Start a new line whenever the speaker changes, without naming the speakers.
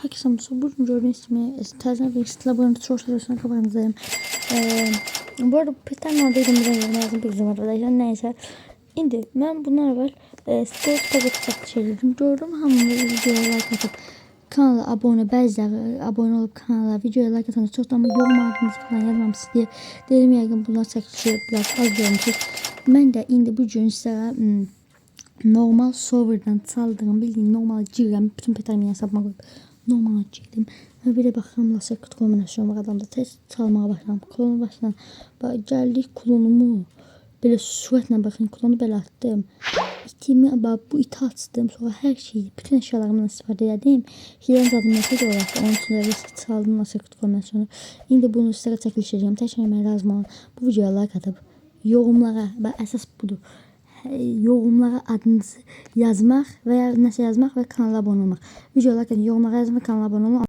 Herkese mutlu. Bugün gördüğünüz gibi tarzan bir laboratuvar çalışmasına kapanızdayım. Bu arada petten neredeydim bilmiyorum. Lazım bir zaman arkadaşlar. Neyse. Şimdi ben bunlar var. Stres paketi çevirdim. Gördüm hamle videolar katıp kanala abone bazıları abone olup kanala videoya like atanı çok ama yorum adınızı falan yazmamışsınız diye dedim yaygın bunlar çəkilişi biraz az görmüşsünüz. Ben de indi bugün size normal serverdan çaldığım bildiğin normal girirəm. Bütün petermini hesabıma koyup normal girdim. Ve bir de baxıram nasıl kutu kombinasyon var adamda. Test çalmağa başladım. Klonu başladım. Gəldik klonumu. Böyle sürətlə baxın klonu belə atdım. İtimi bu iti açdım. Sonra her şeyi bütün eşyalarımdan istifadə edim. Hilən zadım mesaj olarak onun için de risk çaldım nasıl kutu kombinasyonu. İndi bunu sizə çəkiliş edəcəm. Təşəkkür lazım olan bu videoya like atıp yorumlara və əsas budur. Yorumlara adınızı yazmak veya nasıl yazmak ve kanala abone olmak. Videolar yorumlara yazmak ve kanala abone olmak.